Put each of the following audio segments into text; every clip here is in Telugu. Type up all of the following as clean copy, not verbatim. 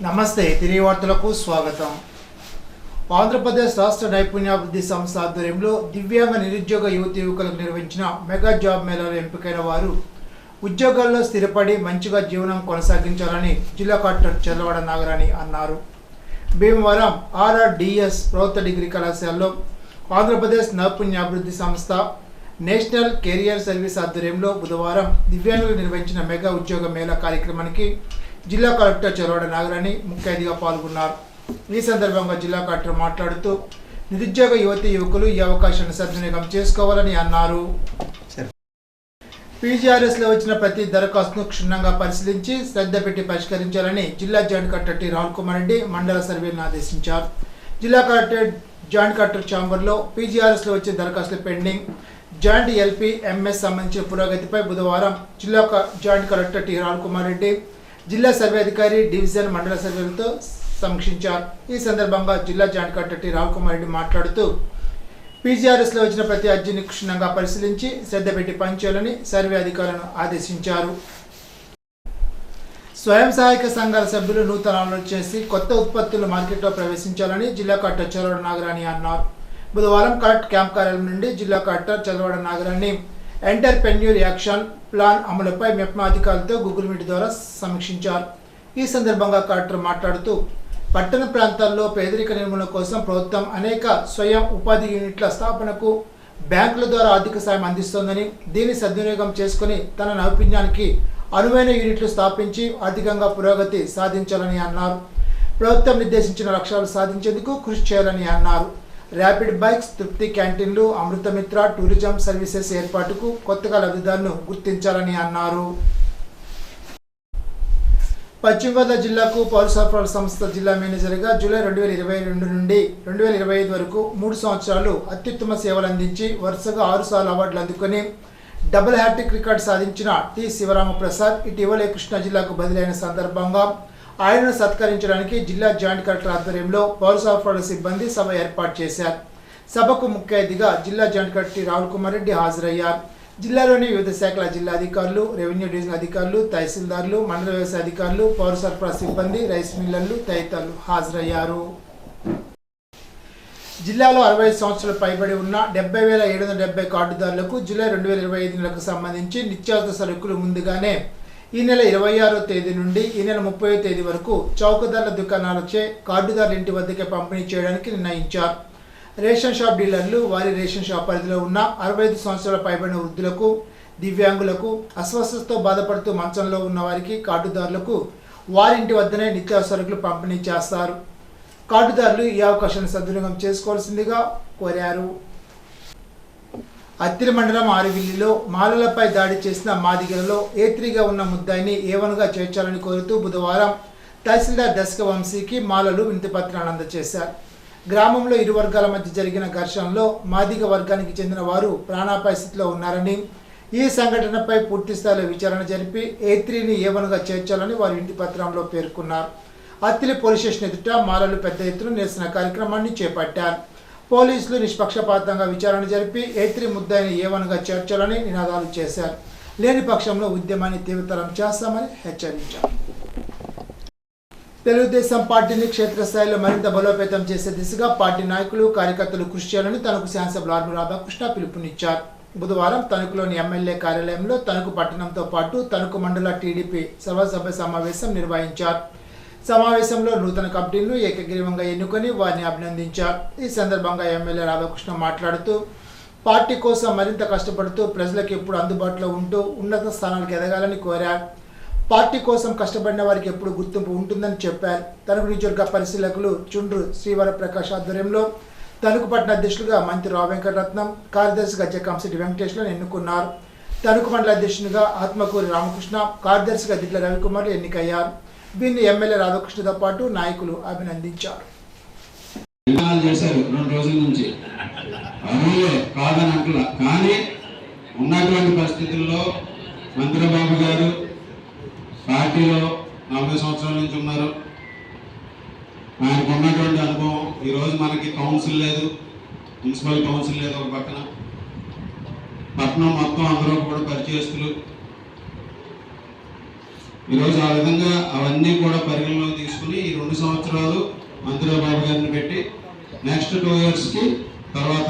నమస్తే తిరిగి వార్తలకు స్వాగతం. ఆంధ్రప్రదేశ్ రాష్ట్ర నైపుణ్యాభివృద్ధి సంస్థ ఆధ్వర్యంలో దివ్యాంగ నిరుద్యోగ యువకులకు నిర్వహించిన మెగా జాబ్ మేళాలో ఎంపికైన వారు ఉద్యోగాల్లో స్థిరపడి మంచిగా జీవనం కొనసాగించాలని జిల్లా కలెక్టర్ చంద్రవాడ నాగరాణి అన్నారు. భీమవరం ఆర్ఆర్డిఎస్ ప్రభుత్వ డిగ్రీ కళాశాలలో ఆంధ్రప్రదేశ్ నైపుణ్యాభివృద్ధి సంస్థ నేషనల్ కెరియర్ సర్వీస్ ఆధ్వర్యంలో బుధవారం దివ్యాంగులు నిర్వహించిన మెగా ఉద్యోగ మేళా కార్యక్రమానికి జిల్లా కలెక్టర్ చంద్రవాడ నాగరాణి ముఖ్య అతిథిగా పాల్గొన్నారు. ఈ సందర్భంగా జిల్లా కలెక్టర్ మాట్లాడుతూ నిరుద్యోగ యువకులు ఈ అవకాశాన్ని సద్వినియోగం చేసుకోవాలని అన్నారు. పీజీఆర్ఎస్లో వచ్చిన ప్రతి దరఖాస్తును క్షుణ్ణంగా పరిశీలించి శ్రద్ధ పెట్టి పరిష్కరించాలని జిల్లా joint collector T Rahul Kumar Reddy మండల సర్వేలను ఆదేశించారు. జిల్లా కలెక్టర్ జాయింట్ కలెక్టర్ ఛాంబర్లో పీజీఆర్ఎస్లో వచ్చే దరఖాస్తులు పెండింగ్, జాయింట్ ఎల్పీ ఎంఎస్ సంబంధించిన పురోగతిపై బుధవారం జిల్లా joint collector T Rahul Kumar Reddy జిల్లా సర్వే అధికారి డివిజన్ మండల సర్వేలతో సమీక్షించారు. ఈ సందర్భంగా జిల్లా joint collector T Rahul Kumar Reddy మాట్లాడుతూ పీజీఆర్ఎస్లో వచ్చిన ప్రతి అర్జీని క్షుణ్ణంగా పరిశీలించి శ్రద్ధ పెట్టి పనిచేయాలని సర్వే అధికారులను ఆదేశించారు. స్వయం సహాయక సంఘాల సభ్యులు నూతన ఆలోచన చేసి కొత్త ఉత్పత్తులు మార్కెట్లో ప్రవేశించాలని జిల్లా కలెక్టర్ చంద్రవాడ నాగరాణి అన్నారు. బుధవారం కలెక్టర్ క్యాంప్ కార్యాలయం నుండి జిల్లా collector Chandravada Nagarani entrepreneur action plan అమలుపై మెప్మా అధికారులతో గూగుల్ మీట్ ద్వారా సమీక్షించారు. ఈ సందర్భంగా కలెక్టర్ మాట్లాడుతూ పట్టణ ప్రాంతాల్లో పేదరిక నిర్మూలన కోసం ప్రభుత్వం అనేక స్వయం ఉపాధి యూనిట్ల స్థాపనకు బ్యాంకుల ద్వారా ఆర్థిక సాయం అందిస్తోందని, దీన్ని సద్వినియోగం చేసుకుని తన నైపుణ్యానికి అనువైన యూనిట్లు స్థాపించి ఆర్థికంగా పురోగతి సాధించాలని అన్నారు. ప్రభుత్వం నిర్దేశించిన లక్ష్యాలు సాధించేందుకు కృషి చేయాలని అన్నారు. ర్యాపిడ్ బైక్స్, తృప్తి క్యాంటీన్లు, అమృతమిత్ర టూరిజం సర్వీసెస్ ఏర్పాటుకు కొత్తగా లబ్ధిదారులను గుర్తించాలని అన్నారు. పశ్చిమ గోదావరి జిల్లాకు పౌర సరఫరాల సంస్థ జిల్లా మేనేజర్గా జూలై 2022 నుండి 2025 వరకు 3 సంవత్సరాలు అత్యుత్తమ సేవలు అందించి వరుసగా 6 సార్లు అవార్డులు అందుకొని డబుల్ హ్యాట్రిక్ రికార్డు సాధించిన టి శివరామప్రసాద్ ఇటీవలే కృష్ణా జిల్లాకు బదిలైన సందర్భంగా ఆయనను సత్కరించడానికి జిల్లా జాయింట్ కలెక్టర్ ఆధ్వర్యంలో పౌర సరఫరాల సిబ్బంది సభ ఏర్పాటు చేశారు. సభకు ముఖ్య అతిథిగా జిల్లా జాయింట్ కలెక్టర్ రాహుల్ కుమార్ రెడ్డి హాజరయ్యారు. జిల్లాలోని వివిధ శాఖల జిల్లా అధికారులు, రెవెన్యూ డివిజన్ అధికారులు, తహసీల్దార్లు, మండల వ్యవసాయ అధికారులు, పౌర సరఫరా సిబ్బంది, రైస్ మిల్లర్లు తదితరులు హాజరయ్యారు. జిల్లాలో 65 సంవత్సరాలు పైబడి ఉన్న 70,770 కార్డుదారులకు జూలై 2025 నెలకు సంబంధించి నిత్యావసర సరుకులు ముందుగానే ఈ నెల 26వ తేదీ నుండి ఈ నెల 30వ తేదీ వరకు చౌకధరల దుకాణాలచే కార్డుదారుల ఇంటి వద్దకే పంపిణీ చేయడానికి నిర్ణయించారు. రేషన్ షాప్ డీలర్లు వారి రేషన్ షాప్ పరిధిలో ఉన్న 65 సంవత్సరాల పైబడిన వృద్ధులకు, దివ్యాంగులకు, అస్వస్థతతో బాధపడుతూ మంచంలో ఉన్న వారికి, కార్డుదారులకు వారి ఇంటి వద్దనే నిత్యావసర సరుకులు పంపిణీ చేస్తారు. కార్డుదారులు ఈ అవకాశాన్ని సద్వినియోగం చేసుకోవాల్సిందిగా కోరారు. అత్తిలి మండలం ఆరువిల్లిలో మాలలపై దాడి చేసిన మాదిగలలో A3గా ఉన్న ముద్దాయిని A1గా చేర్చాలని కోరుతూ బుధవారం తహసీల్దార్ దశక వంశీకి మాలలు వినతిపత్రాన్ని అందజేశారు. గ్రామంలో ఇరు వర్గాల మధ్య జరిగిన ఘర్షణలో మాదిగ వర్గానికి చెందిన వారు ప్రాణాపాయ స్థితిలో ఉన్నారని, ఈ సంఘటనపై పూర్తి స్థాయిలో విచారణ జరిపి A3ని A1గా చేర్చాలని వారి వినతిపత్రంలో పేర్కొన్నారు. అత్తిలి పోలీస్ స్టేషన్ ఎదుట మాలలు పెద్ద ఎత్తున నిరసన కార్యక్రమాన్ని చేపట్టారు. పోలీసులు నిష్పక్షపాతంగా విచారణ జరిపి A3 ముద్దాయిని A1గా చేర్చాలని నినాదాలు చేశారు. లేని పక్షంలో ఉద్యమాన్ని తీవ్రతరం చేస్తామని హెచ్చరించారు. తెలుగుదేశం పార్టీని క్షేత్రస్థాయిలో మరింత బలోపేతం చేసే దిశగా పార్టీ నాయకులు, కార్యకర్తలు కృషి చేయాలని తణుకు శాసనసభ్యులు ఆర్మీ రాధాకృష్ణ పిలుపునిచ్చారు. బుధవారం తణుకులోని ఎమ్మెల్యే కార్యాలయంలో తణుకు పట్టణంతో పాటు తణుకు మండల టీడీపీ సర్వసభ్య సమావేశం నిర్వహించారు. సమావేశంలో నూతన కమిటీలను ఏకగ్రీవంగా ఎన్నుకొని వారిని అభినందించారు. ఈ సందర్భంగా ఎమ్మెల్యే రాధాకృష్ణ మాట్లాడుతూ పార్టీ కోసం మరింత కష్టపడుతూ ప్రజలకు ఎప్పుడు అందుబాటులో ఉంటూ ఉన్నత స్థానాలకు ఎదగాలని కోరారు. పార్టీ కోసం కష్టపడిన వారికి ఎప్పుడు గుర్తింపు ఉంటుందని చెప్పారు. తణుకు నియోజకవర్గ పరిశీలకులు చుండ్రు శ్రీవరప్రకాష్ ఆధ్వర్యంలో తణుకు పట్టణ అధ్యక్షులుగా మంత్రి రావు వెంకటరత్నం, కార్యదర్శిగా జక్కంశెట్టి వెంకటేశ్వరను ఎన్నుకున్నారు. తణుకు మండల అధ్యక్షునిగా ఆత్మకూరి రామకృష్ణ, కార్యదర్శిగా దిట్ల రవికుమార్లు ఎన్నికయ్యారు. దీన్ని ఎమ్మెల్యే రాధాకృష్ణతో పాటు నాయకులు అభినందించారు. కానీ ఉన్నటువంటి పరిస్థితుల్లో మంత్రిబాబు గారు పార్టీలో 40 సంవత్సరాల నుంచి ఉన్నారు. ఆయనకు ఉన్నటువంటి అనుభవం, ఈరోజు మనకి కౌన్సిల్ లేదు, మున్సిపల్ కౌన్సిల్ లేదు, ఒక పక్కన పట్టణం మొత్తం అందరూ కూడా పరిచయస్తులు. ఈరోజు ఆ విధంగా అవన్నీ కూడా పరిగణలోకి తీసుకుని ఈ 2 సంవత్సరాలు మంత్రిరావు బాబు గారిని పెట్టి నెక్స్ట్ 2 ఇయర్స్కి తర్వాత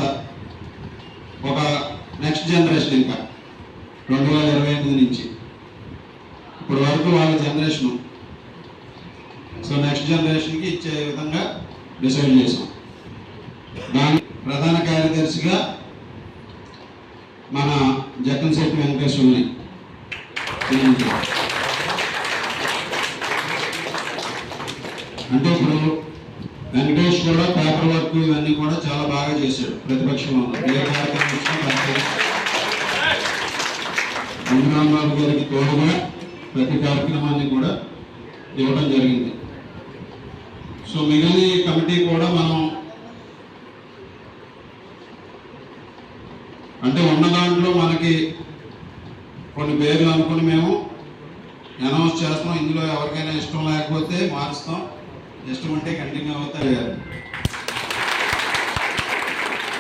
ఒక నెక్స్ట్ జనరేషన్ ఇంకా 2028 నుంచి ఇప్పుడు వరకు వాళ్ళ జనరేషను సో నెక్స్ట్ జనరేషన్కి ఇచ్చే విధంగా డిసైడ్ చేసాం. దాని ప్రధాన కార్యదర్శిగా మన జక్కనశెట్టి వెంకటేశ్వరుని అంటే ఇప్పుడు వెంకటేష్ కూడా పేపర్ వర్క్ ఇవన్నీ కూడా చాలా బాగా చేశాడు. ప్రతిపక్షంలో ఏ కార్యక్రమం ఇచ్చినా చంద్రబాబు గారికి తోడుగా ప్రతి కార్యక్రమాన్ని కూడా ఇవ్వడం జరిగింది. సో మిగిలిన కమిటీ కూడా మనం అంటే ఉన్న దాంట్లో మనకి కొన్ని పేర్లు అనుకుని మేము అనౌన్స్ చేస్తాం. ఇందులో ఎవరికైనా ఇష్టం లేకపోతే మారుస్తాం, ఇష్టం అంటే కంటిన్యూ అవుతాయి.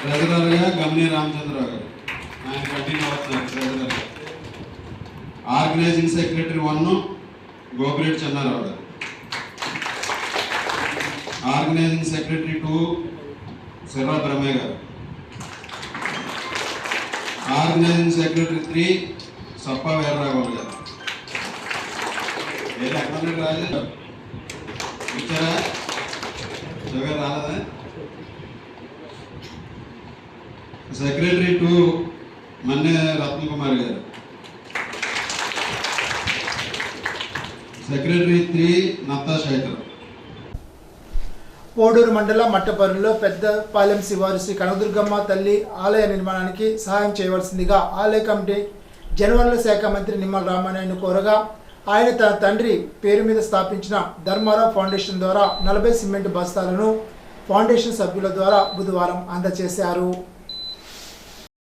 ట్రెజరర్గా గమనీ రామచంద్రరావు గారు ఆయన కంటిన్యూ అవుతున్నారు ట్రెజరర్గా. ఆర్గనైజింగ్ సెక్రటరీ 1 గోపిరెడ్డి చెన్నారావు గారు. ఆర్గనైజింగ్ సెక్రటరీ 2 శర్వా బ్రహ్మయ్య గారు. ఆర్గనైజింగ్ సెక్రటరీ 3 సప్పా వీరరాఘవన్ గారు. ఏది ఎక్కడ రాజు వచ్చారా? జగన్ రాలేదా? సెక్రటరీ 2 మన్నే రత్నకుమార్ గారు. సెక్రటరీ 3 నత్తా శేఖర్. పోడూరు మండలం మట్టపర్రులో పెద్దపాలెం శివారు శ్రీ కనకదుర్గమ్మ తల్లి ఆలయ నిర్మాణానికి సహాయం చేయవలసిందిగా ఆలయ కమిటీ జనవరుల శాఖ మంత్రి నిమ్మల రామానాయుడు కోరగా ఆయన తన తండ్రి పేరు మీద స్థాపించిన ధర్మారావు ఫౌండేషన్ ద్వారా 40 సిమెంట్ బస్తాలను ఫౌండేషన్ సభ్యుల ద్వారా బుధవారం అందజేశారు.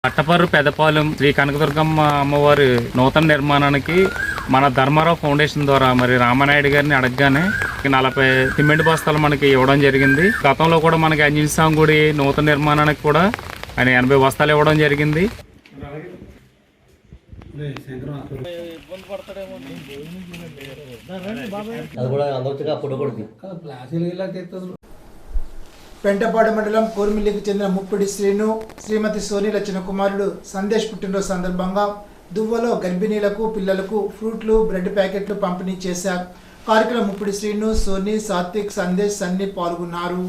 మట్టపర్రు పెద్దపాలెం శ్రీ కనకదుర్గమ్మ అమ్మవారి నూతన నిర్మాణానికి మన ధర్మారావు ఫౌండేషన్ ద్వారా మరి రామానాయుడు గారిని అడగగానే 40 సిమెంట్ బస్తాలు మనకి ఇవ్వడం జరిగింది. గతంలో కూడా మనకి అంజనీ స్వామి గుడి నూతన నిర్మాణానికి కూడా ఆయన 80 బస్తాలు ఇవ్వడం జరిగింది. పెంటపాడు మండలం కోర్మిల్లికి చెందిన ముప్పిడి శ్రీను శ్రీమతి సోనీల చిన్న కుమారుడు సందేశ్ పుట్టినరోజు సందర్భంగా దువ్వలో గర్భిణీలకు పిల్లలకు ఫ్రూట్లు బ్రెడ్ ప్యాకెట్లు పంపిణీ చేశారు. కార్యక్రమం ముప్పిడి శ్రీను సోని సాత్విక్ సందేశ్ సన్ని పాల్గొన్నారు.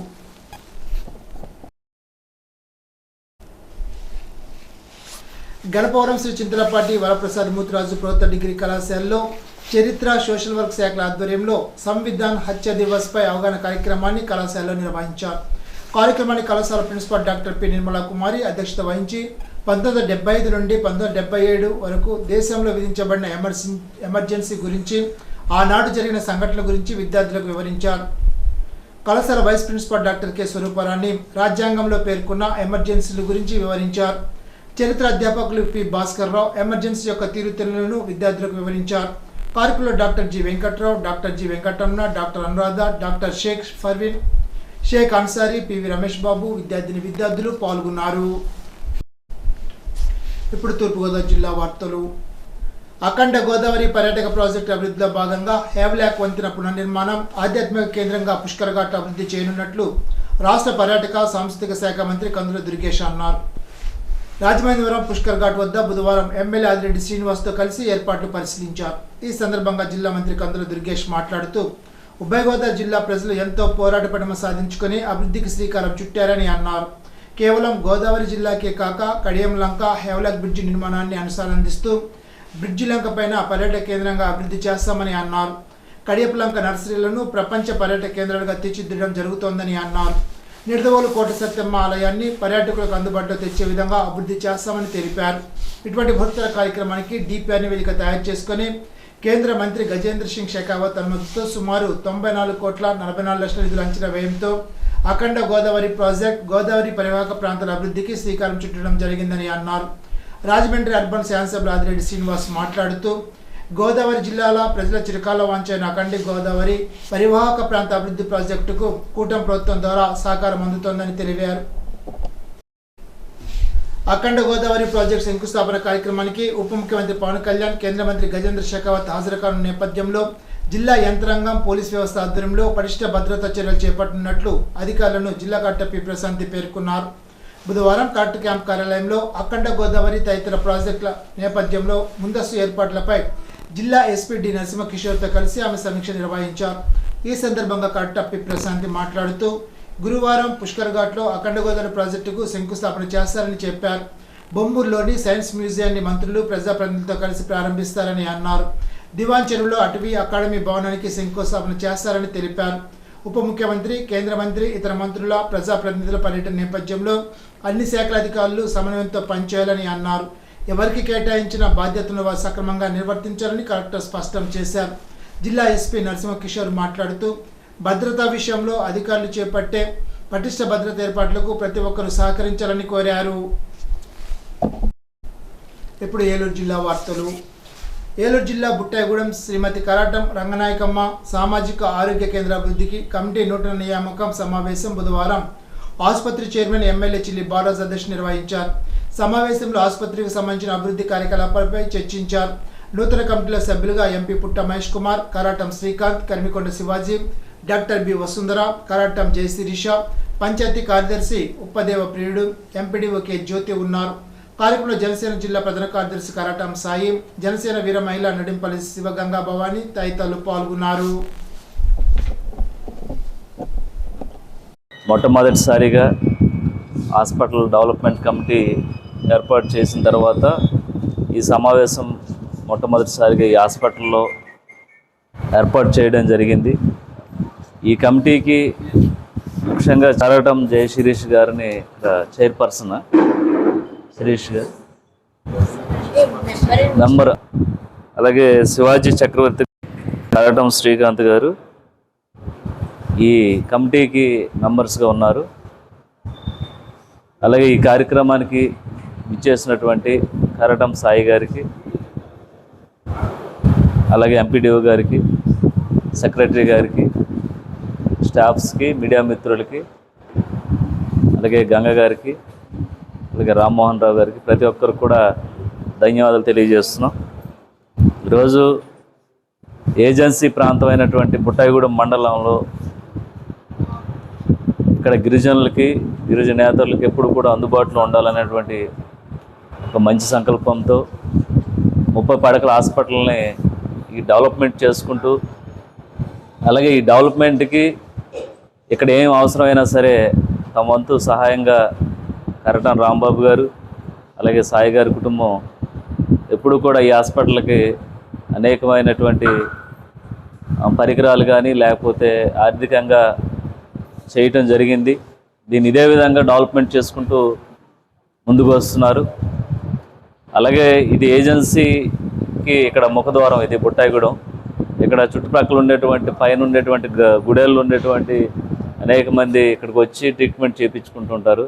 గణపవరం శ్రీ చింతలపాటి వరప్రసాద్ మూతురాజు ప్రభుత్వ డిగ్రీ కళాశాలలో చరిత్ర సోషల్ వర్క్ శాఖల ఆధ్వర్యంలో సంవిధాన్ హత్య దివస్ పై అవగాహన కార్యక్రమాన్ని కళాశాలలో నిర్వహించారు. కార్యక్రమాన్ని కళాశాల ప్రిన్సిపల్ డాక్టర్ పి నిర్మలా కుమారి అధ్యక్షత వహించి 1975 నుండి 1977 వరకు దేశంలో విధించబడిన ఎమర్జెన్సీ గురించి, ఆనాడు జరిగిన సంఘటనల గురించి విద్యార్థులకు వివరించారు. కళాశాల vice principal doctor K Swaruparani రాజ్యాంగంలో పేర్కొన్న ఎమర్జెన్సీల గురించి వివరించారు. చరిత్ర అధ్యాపకులు పి భాస్కర్ రావు ఎమర్జెన్సీ యొక్క తీరుతెన్నులను విద్యార్థులకు వివరించారు. కార్యక్రమంలో doctor G Venkatrao, doctor G Venkataramana, doctor Anuradha, doctor Sheikh Farveen, Sheikh Ansari, PV Ramesh Babu విద్యార్థులు పాల్గొన్నారు. ఇప్పుడు తూర్పుగోదావరి జిల్లా వార్తలు. అఖండ గోదావరి పర్యాటక ప్రాజెక్టు అభివృద్ధిలో భాగంగా హేవ్లాక్ వంతెన పునర్నిర్మాణం ఆధ్యాత్మిక కేంద్రంగా పుష్కర్ ఘాట్ అభివృద్ధి చేయనున్నట్లు రాష్ట్ర పర్యాటక సాంస్కృతిక శాఖ మంత్రి కందుల దుర్గేష్ అన్నారు. రాజమహేంద్రవరం పుష్కర్ ఘాట్ వద్ద బుధవారం ఎమ్మెల్యే ఆదిరెడ్డి శ్రీనివాస్తో కలిసి ఏర్పాట్లు పరిశీలించారు. ఈ సందర్భంగా జిల్లా మంత్రి కందుల దుర్గేష్ మాట్లాడుతూ ఉభయ గోదావరి జిల్లా ప్రజలు ఎంతో పోరాట పటిమ సాధించుకుని అభివృద్ధికి శ్రీకారం చుట్టారని అన్నారు. కేవలం గోదావరి జిల్లాకే కాక కడియం లంక హేవ్లాక్ బ్రిడ్జి నిర్మాణాన్ని అనుసంధానిస్తూ బ్రిడ్జి లంక పైన పర్యాటక కేంద్రంగా అభివృద్ధి చేస్తామని అన్నారు. కడియపు లంక నర్సరీలను ప్రపంచ పర్యాటక కేంద్రాలుగా తీర్చిదిద్దడం జరుగుతోందని అన్నారు. నిడదవోలు కోట సత్యమ్మ ఆలయాన్ని పర్యాటకులకు అందుబాటులో తెచ్చే విధంగా అభివృద్ధి చేస్తామని తెలిపారు. ఇటువంటి బృహత్తర కార్యక్రమానికి డిపిఆర్ నివేదిక తయారు చేసుకుని కేంద్ర మంత్రి గజేంద్ర సింగ్ షెకావత్ అనుమతితో సుమారు 94,44,00,000 నిధుల అంచనా వ్యయంతో అఖండ గోదావరి ప్రాజెక్ట్ గోదావరి పరివాహక ప్రాంతాల అభివృద్ధికి శ్రీకారం చుట్టడం జరిగిందని అన్నారు. రాజమండ్రి అర్బన్ శాసనసభ్యులు ఆదిరెడ్డి శ్రీనివాస్ మాట్లాడుతూ గోదావరి జిల్లాల ప్రజల చిరకాల వాంఛైన అఖండ గోదావరి పరివాహక ప్రాంత అభివృద్ధి ప్రాజెక్టుకు కూటమి ప్రభుత్వం ద్వారా సహకారం అందుతోందని తెలిపారు. అఖండ గోదావరి ప్రాజెక్టు శంకుస్థాపన కార్యక్రమానికి ఉప ముఖ్యమంత్రి పవన్ కళ్యాణ్, కేంద్ర మంత్రి గజేంద్ర షెకావత్ హాజరు కానున్న నేపథ్యంలో జిల్లా యంత్రాంగం, పోలీస్ వ్యవస్థ ఆధ్వర్యంలో పటిష్ట భద్రతా చర్యలు చేపట్టనున్నట్లు అధికారులను జిల్లా కలెక్టర్ పి ప్రశాంతి పేర్కొన్నారు. బుధవారం కలెక్టర్ క్యాంప్ కార్యాలయంలో అఖండ గోదావరి తదితర ప్రాజెక్టుల నేపథ్యంలో ముందస్తు ఏర్పాట్లపై జిల్లా ఎస్పీ డి నరసింహకిషోర్తో కలిసి ఆమె సమీక్ష నిర్వహించారు. ఈ సందర్భంగా కలెక్టర్ పి ప్రశాంతి మాట్లాడుతూ గురువారం పుష్కర్ ఘాట్లో అఖండ గోదావరి ప్రాజెక్టుకు శంకుస్థాపన చేస్తారని చెప్పారు. బొంబూరులోని సైన్స్ మ్యూజియాన్ని మంత్రులు, ప్రజాప్రతినిధులతో కలిసి ప్రారంభిస్తారని అన్నారు. దివాన్ చెరువులో అటవీ అకాడమీ భవనానికి శంకుస్థాపన చేస్తారని తెలిపారు. ఉప ముఖ్యమంత్రి, కేంద్ర మంత్రి, ఇతర మంత్రుల, ప్రజాప్రతినిధుల పర్యటన నేపథ్యంలో అన్ని శాఖల అధికారులు సమన్వయంతో పనిచేయాలని అన్నారు. ఎవరికి కేటాయించిన బాధ్యతను వారు సక్రమంగా నిర్వర్తించాలని కలెక్టర్ స్పష్టం చేశారు. జిల్లా ఎస్పీ నరసింహకిషోర్ మాట్లాడుతూ భద్రతా విషయంలో అధికారులు చేపట్టే పటిష్ట భద్రతా ఏర్పాట్లకు ప్రతి ఒక్కరూ సహకరించాలని కోరారు. ఇప్పుడు ఏలూరు జిల్లా వార్తలు. ఏలూరు జిల్లా బుట్టాయిగూడెం శ్రీమతి కరాటం రంగనాయకమ్మ సామాజిక ఆరోగ్య కేంద్ర అభివృద్ధికి కమిటీ నూతన నియామకం సమావేశం బుధవారం ఆసుపత్రి చైర్మన్ ఎమ్మెల్యే చిల్లి బాలరాజ్ అధ్యక్షత నిర్వహించారు. సమావేశంలో ఆసుపత్రికి సంబంధించిన అభివృద్ధి కార్యకలాపాలపై చర్చించారు. నూతన కమిటీల సభ్యులుగా ఎంపీ పుట్ట మహేష్ కుమార్, కరాటం శ్రీకాంత్, కర్మికొండ శివాజీ, డాక్టర్ బి వసుంధర, కరాటం జయశిరీష, పంచాయతీ కార్యదర్శి ఉప్పదేవ ప్రియుడు, ఎంపీడీఓ కె జ్యోతి ఉన్నారు. కార్యక్రమంలో జనసేన జిల్లా ప్రధాన కార్యదర్శి కరాటం సాయి, జనసేన వీర మహిళ నడింపల్లి శివగంగా భవాని తదితరులు పాల్గొన్నారు. మొట్టమొదటిసారిగా హాస్పిటల్ డెవలప్మెంట్ కమిటీ ఏర్పాటు చేసిన తర్వాత ఈ సమావేశం మొట్టమొదటిసారిగా ఈ హాస్పిటల్లో ఏర్పాటు చేయడం జరిగింది. ఈ కమిటీకి ముఖ్యంగా కరాటం జయశిరీష్ గారిని చైర్పర్సన్, శిరీష్ గారు మెంబర్, అలాగే శివాజీ చక్రవర్తి, కరాటం శ్రీకాంత్ గారు ఈ కమిటీకి మెంబర్స్గా ఉన్నారు. అలాగే ఈ కార్యక్రమానికి ఇచ్చేసినటువంటి కరాటం సాయి గారికి, అలాగే ఎంపీడీఓ గారికి, సెక్రటరీ గారికి, స్టాఫ్స్కి, మీడియా మిత్రులకి, అలాగే గంగ గారికి, అలాగే రామ్మోహన్ రావు గారికి, ప్రతి ఒక్కరికి కూడా ధన్యవాదాలు తెలియజేస్తున్నాం. ఈరోజు ఏజెన్సీ ప్రాంతమైనటువంటి బుట్టాయిగూడెం మండలంలో ఇక్కడ గిరిజనులకి, గిరిజనేతరులకి ఎప్పుడు కూడా అందుబాటులో ఉండాలనేటువంటి ఒక మంచి సంకల్పంతో 30 పడకల హాస్పిటల్ని ఈ డెవలప్మెంట్ చేసుకుంటూ, అలాగే ఈ డెవలప్మెంట్కి ఇక్కడ ఏం అవసరమైనా సరే తమ వంతు సహాయంగా కరటం రాంబాబు గారు, అలాగే సాయి గారి కుటుంబం ఎప్పుడు కూడా ఈ హాస్పిటల్కి అనేకమైనటువంటి పరికరాలు కానీ లేకపోతే ఆర్థికంగా చేయటం జరిగింది. దీన్ని ఇదే విధంగా డెవలప్మెంట్ చేసుకుంటూ ముందుకు వస్తున్నారు. అలాగే ఇది ఏజెన్సీకి ఇక్కడ ముఖద్వారం, ఇది బుట్టాయిగూడెం. ఇక్కడ చుట్టుపక్కల ఉండేటువంటి పైన ఉండేటువంటి గుడేళ్ళు ఉండేటువంటి అనేక మంది ఇక్కడికి వచ్చి ట్రీట్మెంట్ చేయించుకుంటుంటారు.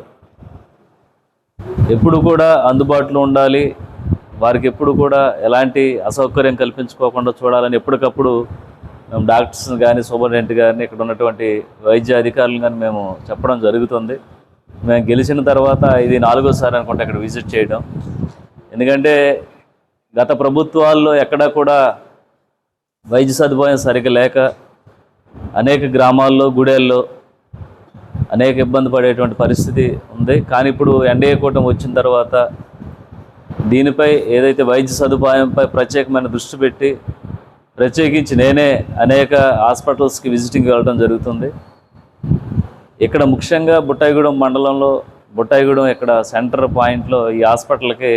ఎప్పుడు కూడా అందుబాటులో ఉండాలి, వారికి ఎప్పుడు కూడా ఎలాంటి అసౌకర్యం కల్పించుకోకుండా చూడాలని ఎప్పటికప్పుడు మేము డాక్టర్స్ని కానీ, సూపరింటెండెంట్ కానీ, ఇక్కడ ఉన్నటువంటి వైద్య అధికారులు కానీ మేము చెప్పడం జరుగుతుంది. మేము గెలిచిన తర్వాత ఇది 4వ సారి అనుకుంటా ఇక్కడ విజిట్ చేయడం. ఎందుకంటే గత ప్రభుత్వాల్లో ఎక్కడా కూడా వైద్య సదుపాయం సరిగ్గా లేక అనేక గ్రామాల్లో, గుడేల్లో అనేక ఇబ్బంది పడేటువంటి పరిస్థితి ఉంది. కానీ ఇప్పుడు ఎన్డీఏ కూటమి వచ్చిన తర్వాత దీనిపై ఏదైతే వైద్య సదుపాయంపై ప్రత్యేకమైన దృష్టి పెట్టి, ప్రత్యేకించి నేనే అనేక హాస్పిటల్స్కి విజిటింగ్ వెళ్ళడం జరుగుతుంది. ఇక్కడ ముఖ్యంగా బుట్టాయిగూడెం మండలంలో, బుట్టాయిగూడెం ఇక్కడ సెంటర్ పాయింట్లో ఈ హాస్పిటల్కి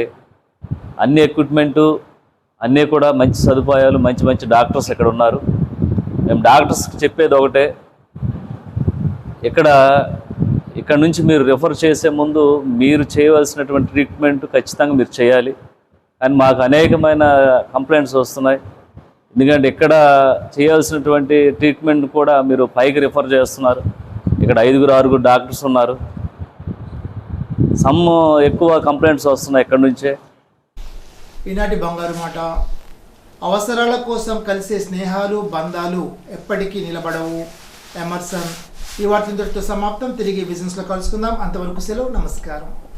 అన్ని ఎక్విప్మెంటు, అన్నీ కూడా మంచి సదుపాయాలు, మంచి మంచి డాక్టర్స్ ఇక్కడ ఉన్నారు. మేము డాక్టర్స్కి చెప్పేది ఒకటే, ఇక్కడ నుంచి మీరు రిఫర్ చేసే ముందు మీరు చేయవలసినటువంటి ట్రీట్మెంట్ ఖచ్చితంగా మీరు చేయాలి. కానీ మాకు అనేకమైన కంప్లైంట్స్ వస్తున్నాయి. ఎందుకంటే ఇక్కడ చేయాల్సినటువంటి ట్రీట్మెంట్ కూడా మీరు పైకి రిఫర్ చేస్తున్నారు. ఇక్కడ 5-6 డాక్టర్స్ ఉన్నారు. ఎక్కువ కంప్లైంట్స్ వస్తున్నాయి ఇక్కడ నుంచే. ఈనాటి బంగారు మాట. అవసరాల కోసం కలిసే స్నేహాలు, బంధాలు ఎప్పటికీ నిలబడవు. ఎమర్సన్. ఈ వార్త ఇంతటితో సమాప్తం. తిరిగి బిజినెస్లో కలుసుకుందాం. అంతవరకు సెలవు. నమస్కారం.